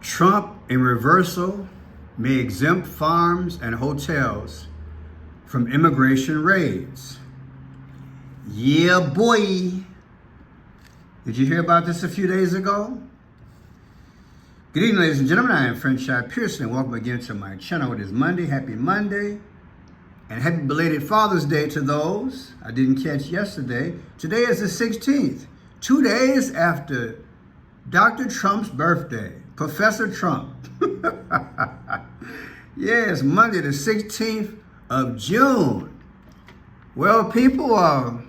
Trump, in reversal, may exempt farms and hotels from immigration raids. Yeah, boy. Did you hear about this a few days ago? Good evening, ladies and gentlemen. I am Franchise Pearson, and welcome again to my channel. It is Monday. Happy Monday. And happy belated Father's Day to those I didn't catch yesterday. Today is the 16th, 2 days after Dr. Trump's birthday, Professor Trump. Yes, Monday the 16th of June. Well, people,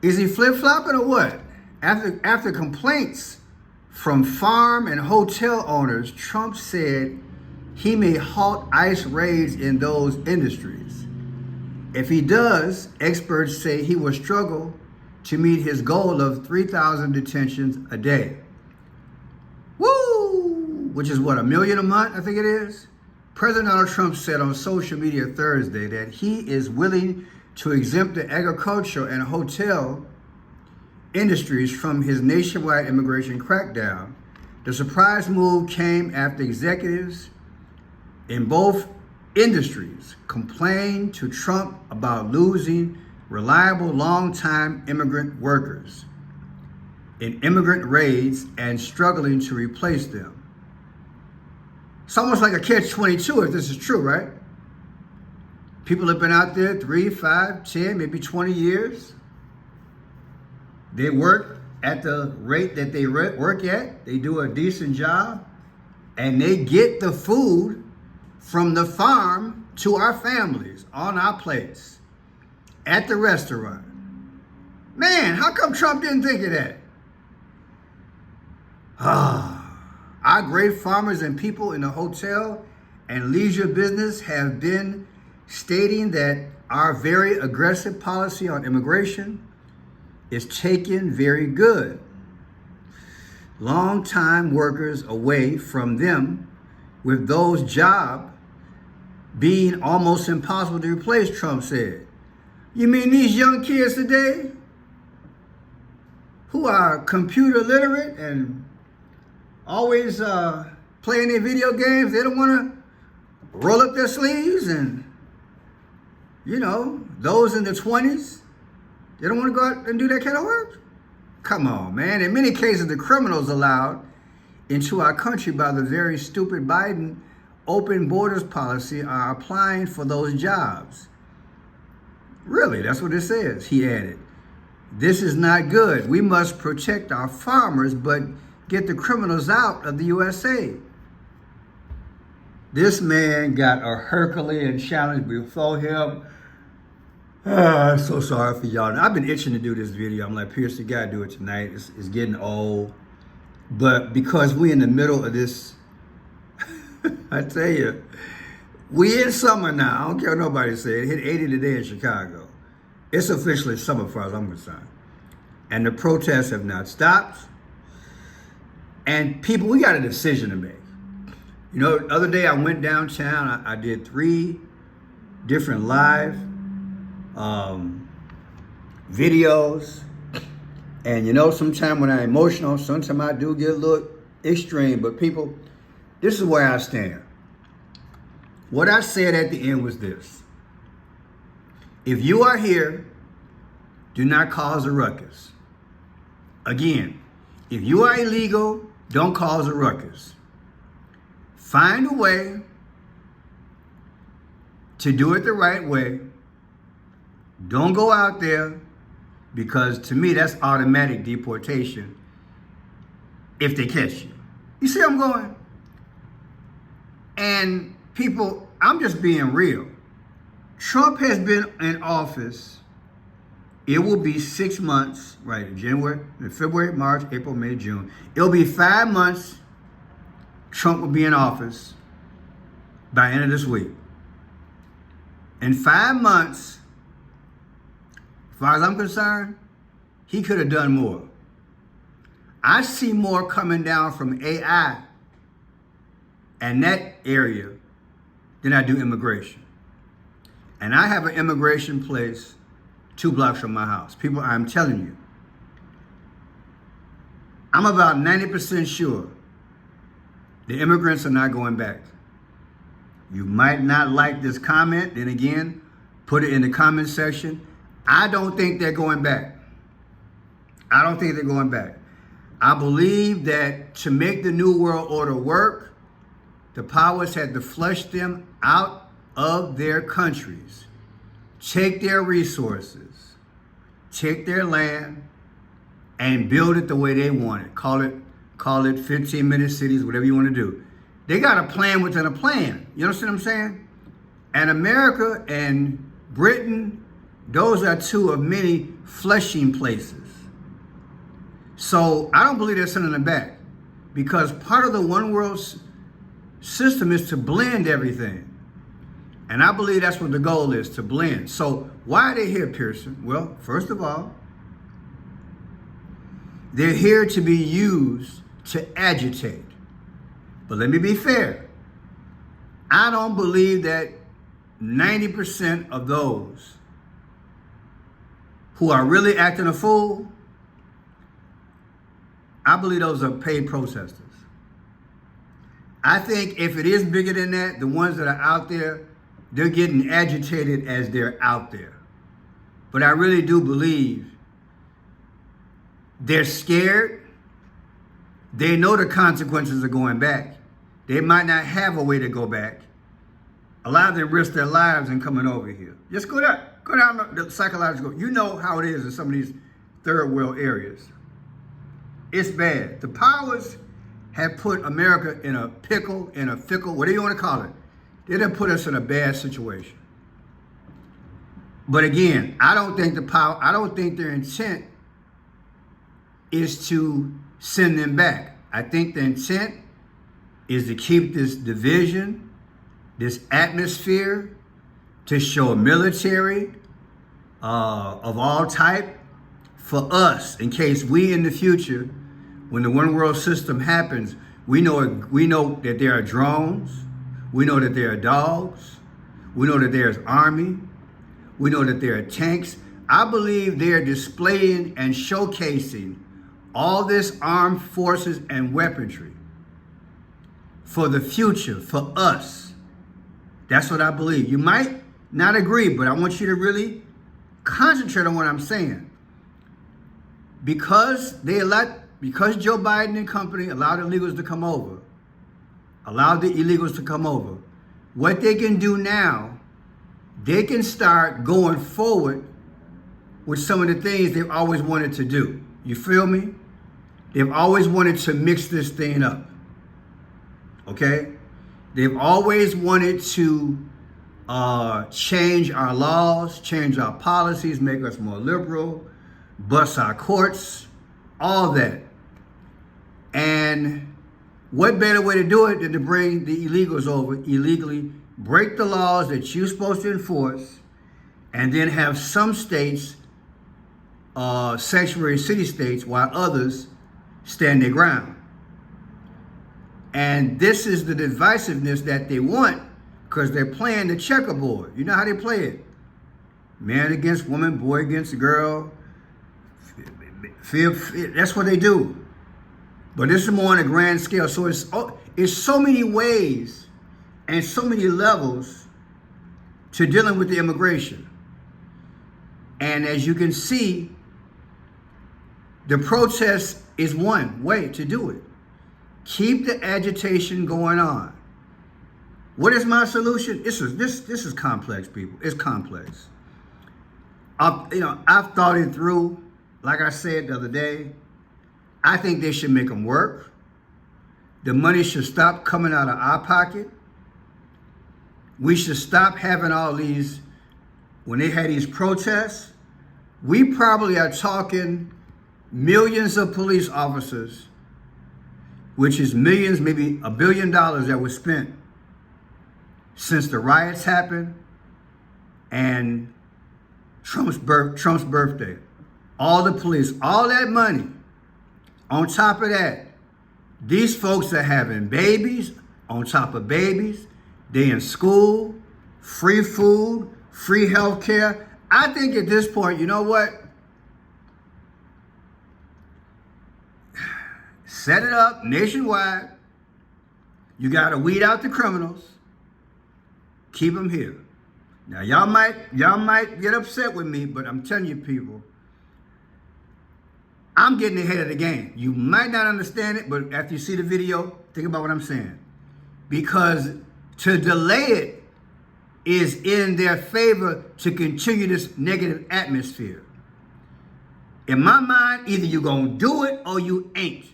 is he flip-flopping or what? After complaints from farm and hotel owners, Trump said he may halt ICE raids in those industries. If he does, experts say he will struggle to meet his goal of 3,000 detentions a day. Woo! Which is what, 1 million a month, I think it is? President Donald Trump said on social media Thursday that he is willing to exempt the agricultural and hotel industries from his nationwide immigration crackdown. The surprise move came after executives in both industries complained to Trump about losing reliable long-time immigrant workers in immigrant raids and struggling to replace them. It's almost like a catch-22 if this is true, right? People have been out there 3, 5, 10, maybe 20 years. They work at the rate that they work at. They do a decent job. And they get the food from the farm to our families, on our plates, at the restaurant. Man, how come Trump didn't think of that? Our great farmers and people in the hotel and leisure business have been stating that our very aggressive policy on immigration is taken very good. Long-time workers away from them, with those jobs being almost impossible to replace, Trump said. You mean these young kids today who are computer literate and always playing their video games, they don't want to roll up their sleeves, and, you know, those in their 20s, they don't want to go out and do that kind of work? Come on, man. In many cases, the criminals allowed into our country by the very stupid Biden open borders policy are applying for those jobs. Really, that's what it says, he added. This is not good. We must protect our farmers, but get the criminals out of the USA. This man got a Herculean challenge before him. I'm so sorry for y'all. I've been itching to do this video. I'm like, Pierce, you gotta do it tonight. It's getting old. But because we in the middle of this, I tell you, we in summer now. I don't care what nobody say. It hit 80 today in Chicago. It's officially summer as far as I'm concerned. And the protests have not stopped. And people, we got a decision to make. You know, the other day I went downtown. I did 3 different live videos. And you know, sometimes when I'm emotional, sometimes I do get a little extreme. But people, this is where I stand. What I said at the end was this. If you are here, do not cause a ruckus. Again, if you are illegal, don't cause a ruckus. Find a way to do it the right way. Don't go out there, because to me, that's automatic deportation if they catch you. You see where I'm going? And people, I'm just being real. Trump has been in office. It will be 6 months, right? January, February, March, April, May, June. It'll be 5 months Trump will be in office by the end of this week. In 5 months, as far as I'm concerned, he could have done more. I see more coming down from AI and that area than I do immigration. And I have an immigration place 2 blocks from my house. People, I'm telling you, I'm about 90% sure The immigrants are not going back. You might not like this comment, then again, put it in the comment section. I don't think they're going back. I don't think they're going back. I believe that to make the New World Order work, the powers had to flush them out of their countries, take their resources, take their land, and build it the way they want it. Call it 15-minute cities, whatever you want to do. They got a plan within a plan. You understand what I'm saying? And America and Britain, those are two of many flushing places. So I don't believe they're sending them back, because part of the one world system is to blend everything. And I believe that's what the goal is, to blend. So why are they here, Pearson? Well, first of all, they're here to be used to agitate. But let me be fair. I don't believe that 90% of those who are really acting a fool, I believe those are paid protesters. I think if it is bigger than that, the ones that are out there, they're getting agitated as they're out there. But I really do believe they're scared. They know the consequences of going back. They might not have a way to go back. A lot of them risk their lives in coming over here. Just go down the psychological. You know how it is in some of these third world areas. It's bad. The powers have put America in a pickle, in a fickle, whatever you want to call it. They done put us in a bad situation. But again, I don't think their intent is to send them back. I think the intent is to keep this division, this atmosphere, to show military of all type for us, in case we in the future, when the one world system happens, we know that there are drones, we know that there are dogs, we know that there's army, we know that there are tanks. I believe they're displaying and showcasing all this armed forces and weaponry for the future, for us. That's what I believe. You might not agree, but I want you to really concentrate on what I'm saying. Because Joe Biden and company allowed illegals to come over, what they can do now, they can start going forward with some of the things they've always wanted to do. You feel me? They've always wanted to mix this thing up. Okay? They've always wanted to change our laws, change our policies, make us more liberal, bust our courts, all that. And what better way to do it than to bring the illegals over, illegally break the laws that you're supposed to enforce, and then have some states, sanctuary city states, while others stand their ground. And this is the divisiveness that they want, because they're playing the checkerboard. You know how they play it? Man against woman, boy against girl. That's what they do. But this is more on a grand scale. So it's so many ways and so many levels to dealing with the immigration. And as you can see, the protest is one way to do it. Keep the agitation going on. What is my solution? This is complex, people. It's complex. I've thought it through. Like I said the other day, I think they should make them work. The money should stop coming out of our pocket. We should stop having all these, when they had these protests, we probably are talking millions of police officers, which is millions, maybe $1 billion that was spent since the riots happened and Trump's birthday. All the police, all that money. On top of that, these folks are having babies on top of babies. They in school, free food, free health care. I think at this point, you know what? Set it up nationwide. You got to weed out the criminals. Keep them here. Now, y'all might get upset with me, but I'm telling you, people, I'm getting ahead of the game. You might not understand it, but after you see the video, think about what I'm saying. Because to delay it is in their favor to continue this negative atmosphere. In my mind, either you're going to do it or you ain't.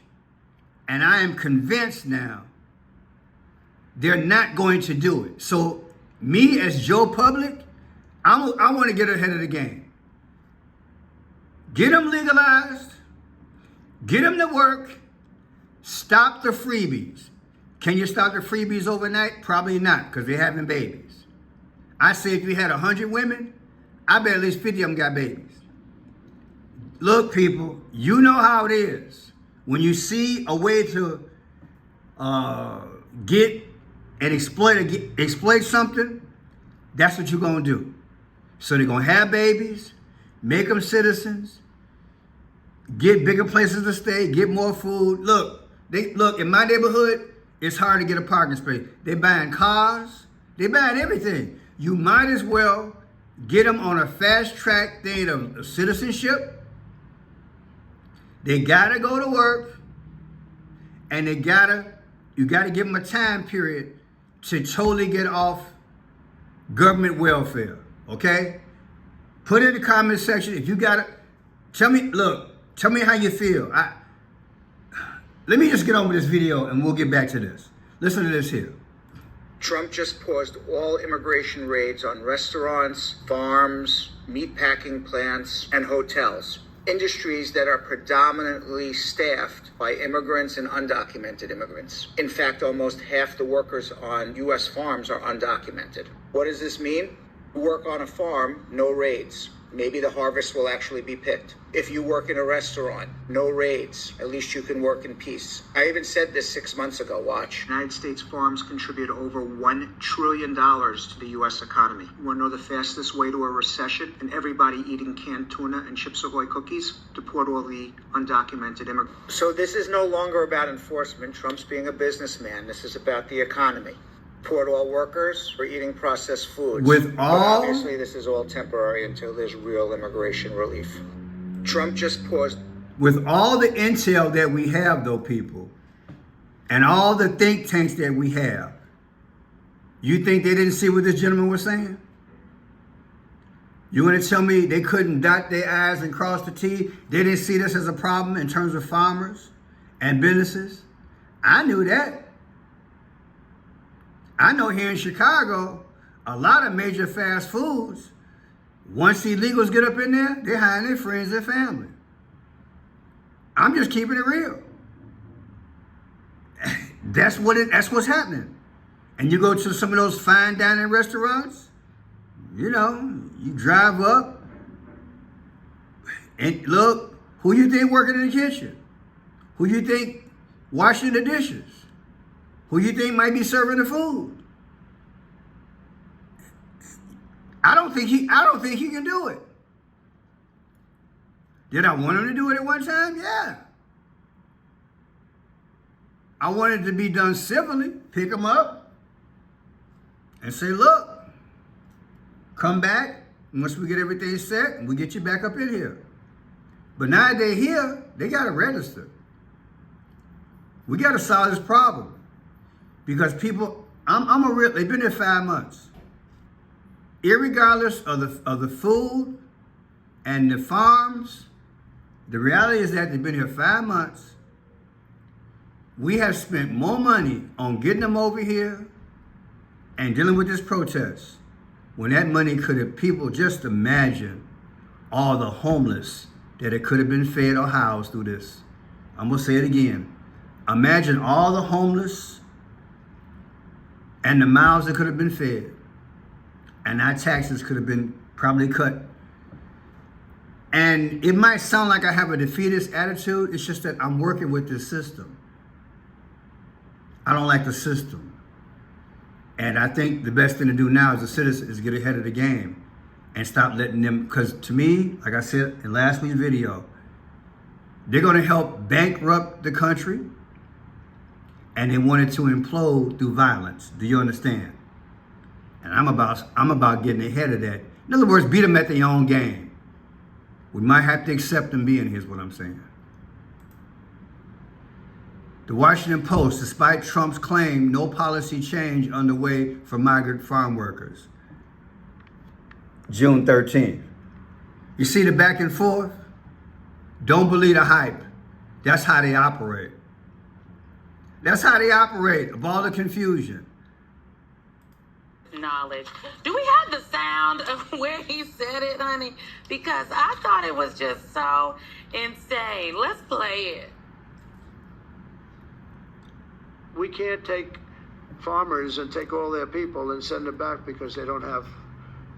And I am convinced now they're not going to do it. So me as Joe Public, I want to get ahead of the game. Get them legalized. Get them to work. Stop the freebies. Can you stop the freebies overnight? Probably not, because they're having babies. I say if you had 100 women, I bet at least 50 of them got babies. Look, people, you know how it is. When you see a way to get and exploit something, that's what you're going to do. So they're going to have babies, make them citizens, get bigger places to stay, get more food. Look, in my neighborhood, it's hard to get a parking space. They're buying cars. They're buying everything. You might as well get them on a fast track thing of citizenship. They gotta go to work, and you gotta give them a time period to totally get off government welfare. Okay? Put it in the comment section if you got it. Tell me how you feel. Let me just get on with this video and we'll get back to this. Listen to this here. Trump just paused all immigration raids on restaurants, farms, meatpacking plants, and hotels. Industries that are predominantly staffed by immigrants and undocumented immigrants. In fact, almost half the workers on U.S. farms are undocumented. What does this mean? You work on a farm, no raids. Maybe the harvest will actually be picked. If you work in a restaurant, no raids. At least you can work in peace. I even said this 6 months ago. Watch. United States farms contribute over $1 trillion to the U.S. economy. You want to know the fastest way to a recession? And everybody eating canned tuna and Chips Ahoy cookies? Deport all the undocumented immigrants. So this is no longer about enforcement. Trump's being a businessman. This is about the economy. Deport all workers for eating processed foods. But obviously, this is all temporary until there's real immigration relief. Trump just paused. With all the intel that we have, though, people, and all the think tanks that we have, you think they didn't see what this gentleman was saying? You want to tell me they couldn't dot their I's and cross the T? They didn't see this as a problem in terms of farmers and businesses? I knew that. I know here in Chicago, a lot of major fast foods, once the illegals get up in there, they're hiring their friends and family. I'm just keeping it real. That's what's happening. And you go to some of those fine dining restaurants, you drive up and look, who you think working in the kitchen? Who you think washing the dishes? Who you think might be serving the food? I don't think he can do it. Did I want him to do it at one time? Yeah. I wanted it to be done civilly. Pick him up and say, look, come back once we get everything set and we get you back up in here. But now they're here, they got to register. We got to solve this problem. Because people, they've been there 5 months. Irregardless of the food and the farms, the reality is that they've been here 5 months. We have spent more money on getting them over here and dealing with this protest when that money could have, people just imagine all the homeless that it could have been fed or housed through this. I'm going to say it again. Imagine all the homeless and the mouths that could have been fed, and our taxes could have been probably cut. And it might sound like I have a defeatist attitude. It's just that I'm working with this system. I don't like the system. And I think the best thing to do now as a citizen is get ahead of the game and stop letting them, because to me, like I said in last week's video, they're going to help bankrupt the country. and they wanted to implode through violence. Do you understand? And I'm about getting ahead of that. In other words, beat them at their own game. We might have to accept them being here, is what I'm saying. The Washington Post, despite Trump's claim, no policy change underway for migrant farm workers. June 13th. You see the back and forth? Don't believe the hype. That's how they operate. That's how they operate, of all the confusion. Knowledge. Do we have the sound of where he said it, honey? Because I thought it was just so insane. Let's play it. We can't take farmers and take all their people and send them back because they don't have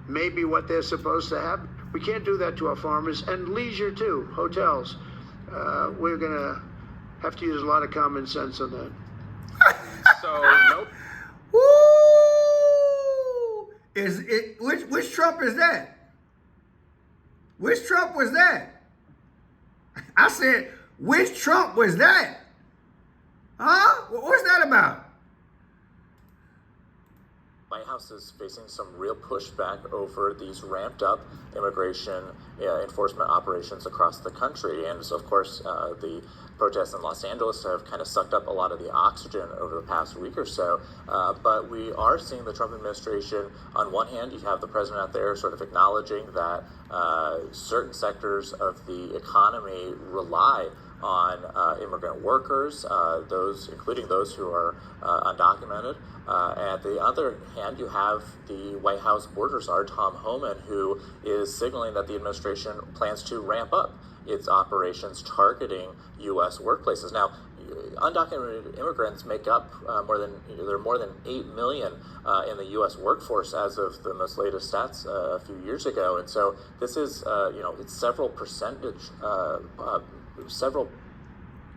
maybe what they're supposed to have. We can't do that to our farmers, and leisure too, hotels. We're gonna have to use a lot of common sense on that. So, nope. Woo! Which Trump is that? Which Trump was that? I said, which Trump was that? Huh? What's that about? White House is facing some real pushback over these ramped up immigration enforcement operations across the country. And so, of course, the protests in Los Angeles have kind of sucked up a lot of the oxygen over the past week or so. But we are seeing the Trump administration, on one hand, you have the president out there sort of acknowledging that certain sectors of the economy rely on immigrant workers, including those who are undocumented. At the other hand, you have the White House border czar, Tom Homan, who is signaling that the administration plans to ramp up its operations targeting U.S. workplaces. Now, undocumented immigrants make up there are more than 8 million in the U.S. workforce as of the most latest stats a few years ago. And so this is, it's several percentage,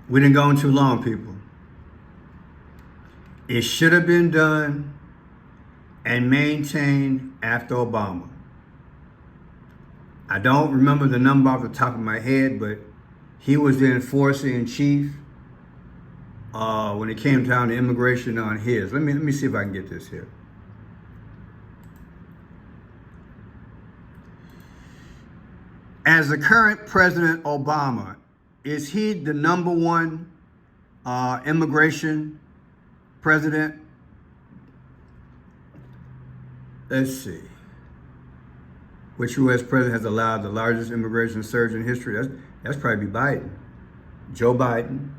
We didn't go on too long, people. It should have been done and maintained after Obama. I don't remember the number off the top of my head, but he was the enforcer in chief when it came down to immigration on his. Let me see if I can get this here. As the current President Obama, is he the number one immigration president? Let's see. Which U.S. president has allowed the largest immigration surge in history? That's probably Biden. Joe Biden.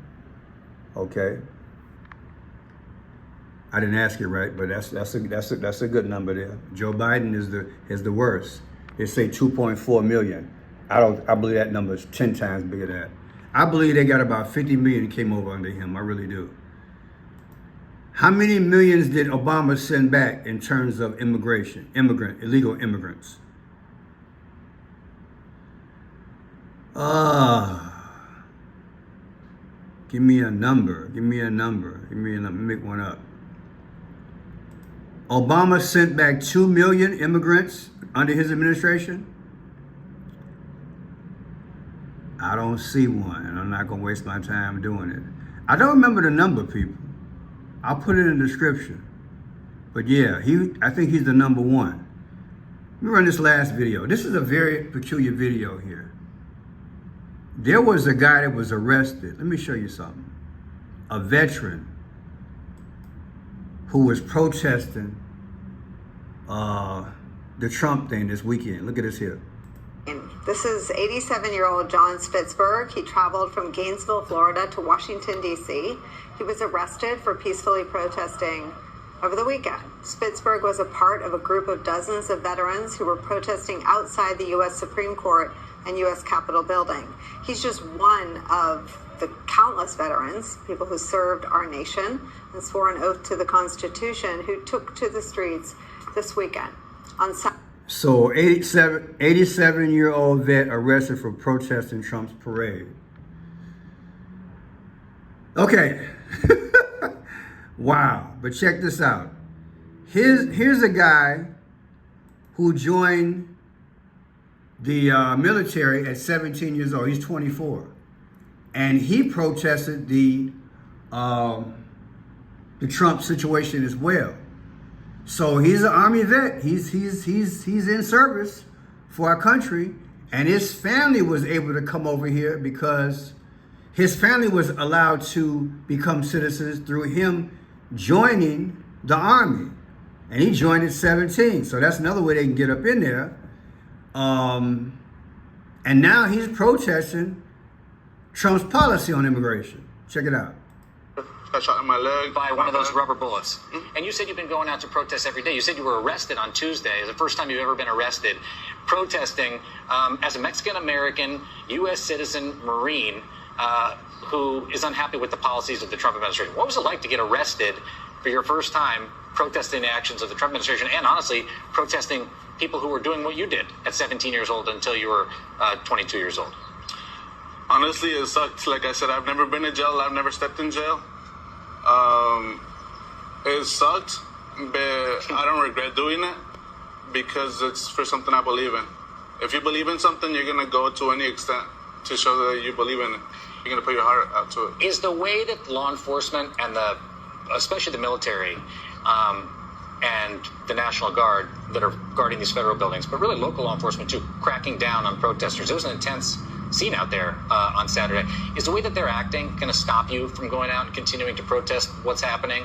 Okay. I didn't ask it right, but that's a good number there. Joe Biden is the worst. They say 2.4 million. I believe that number is 10 times bigger than that. I believe they got about 50 million that came over under him. I really do. How many millions did Obama send back in terms of illegal immigrants? Give me a number. Make one up. Obama sent back 2 million immigrants under his administration? I don't see one, and I'm not going to waste my time doing it. I don't remember the number, people. I'll put it in the description. But yeah, I think he's the number one. Let me run this last video. This is a very peculiar video here. There was a guy that was arrested. Let me show you something. A veteran who was protesting the Trump thing this weekend. Look at this here. This is 87-year-old John Spitzberg. He traveled from Gainesville, Florida to Washington, D.C. He was arrested for peacefully protesting over the weekend. Spitzberg was a part of a group of dozens of veterans who were protesting outside the U.S. Supreme Court and U.S. Capitol building. He's just one of the countless veterans, people who served our nation and swore an oath to the Constitution, who took to the streets this weekend. So 87-year-old vet arrested for protesting Trump's parade. Okay. Wow. But check this out. Here's a guy who joined the military at 17 years old. He's 24. And he protested the the Trump situation as well. So he's an Army vet. He's in service for our country, and his family was able to come over here because his family was allowed to become citizens through him joining the Army, and he joined at 17. So that's another way they can get up in there. And now he's protesting Trump's policy on immigration. Check it out. Got shot in my leg by one of those rubber bullets. And you said you've been going out to protest every day. You said you were arrested on Tuesday. The first time you've ever been arrested protesting as a Mexican-American, U.S. citizen Marine who is unhappy with the policies of the Trump administration. What was it like to get arrested for your first time protesting the actions of the Trump administration and honestly protesting people who were doing what you did at 17 years old until you were 22 years old? Honestly, it sucked. Like I said, I've never been in jail. I've never stepped in jail. It sucked, but I don't regret doing it because it's for something I believe in. If you believe in something, you're going to go to any extent to show that you believe in it. You're going to put your heart out to it. Is the way that law enforcement and especially the military and the National Guard that are guarding these federal buildings, but really local law enforcement too, cracking down on protesters? It was an intense scene out there on Saturday. Is the way that they're acting going to stop you from going out and continuing to protest what's happening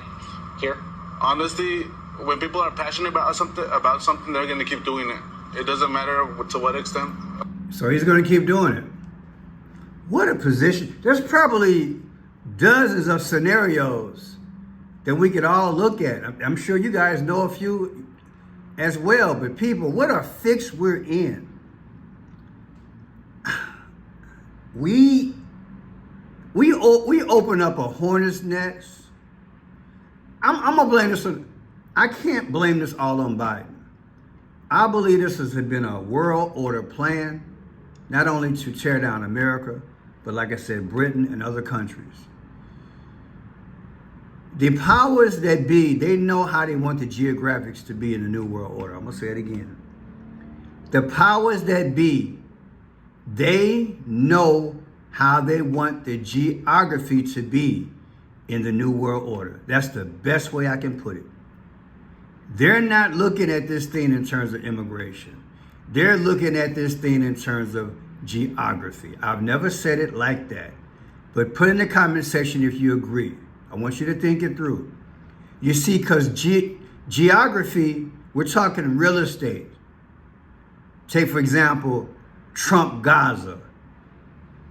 here? Honestly, when people are passionate about something, they're going to keep doing it. It doesn't matter to what extent. So he's going to keep doing it. What a position. There's probably dozens of scenarios that we could all look at. I'm sure you guys know a few as well, but people, what a fix we're in. We open up a hornet's nest. I'm gonna blame this on, I can't blame this all on Biden. I believe this has been a world order plan, not only to tear down America, but like I said, Britain and other countries. The powers that be, they know how they want the geographics to be in the New World Order. I'm gonna say it again. The powers that be, they know how they want the geography to be in the New World Order. That's the best way I can put it. They're not looking at this thing in terms of immigration. They're looking at this thing in terms of geography. I've never said it like that, but put in the comment section if you agree. I want you to think it through. You see, because geography, we're talking real estate. Take, for example, Trump Gaza.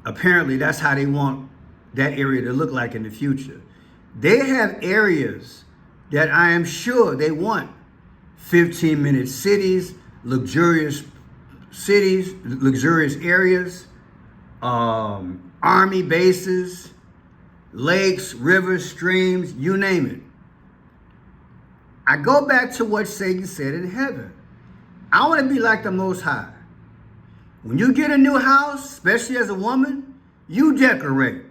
Apparently, that's how they want that area to look like in the future. They have areas that I am sure they want 15-minute cities, luxurious areas, army bases, lakes, rivers, streams, you name it. I go back to what Satan said in heaven. I want to be like the Most High. When you get a new house, especially as a woman, you decorate.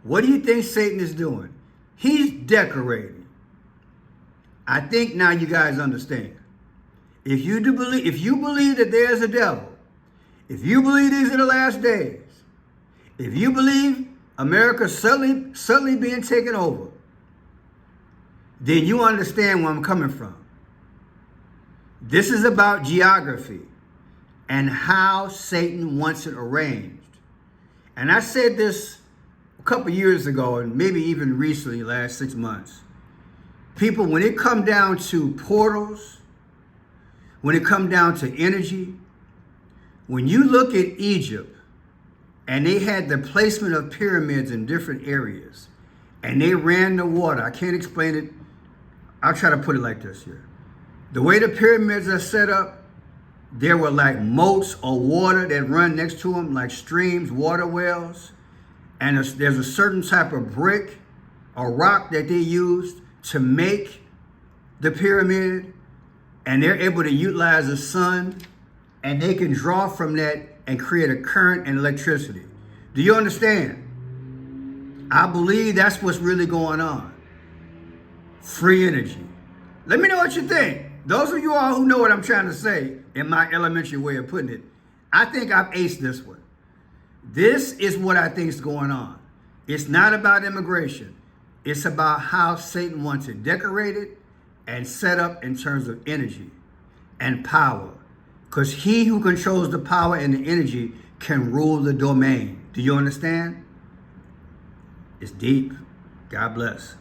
What do you think Satan is doing? He's decorating. I think now you guys understand. If you believe that there's a devil, if you believe these are the last days, if you believe America suddenly being taken over, then you understand where I'm coming from. This is about geography and how Satan wants it arranged. And I said this a couple years ago, and maybe even recently, last 6 months. People, when it come down to portals, when it come down to energy, when you look at Egypt, and they had the placement of pyramids in different areas, and they ran the water. I can't explain it. I'll try to put it like this here. The way the pyramids are set up, there were like moats or water that run next to them, like streams, water wells. And there's a certain type of brick or rock that they used to make the pyramid. And they're able to utilize the sun, and they can draw from that and create a current and electricity. Do you understand? I believe that's what's really going on. Free energy. Let me know what you think. Those of you all who know what I'm trying to say in my elementary way of putting it, I think I've aced this one. This is what I think is going on. It's not about immigration. It's about how Satan wants it decorated and set up in terms of energy and power. Because he who controls the power and the energy can rule the domain. Do you understand? It's deep. God bless.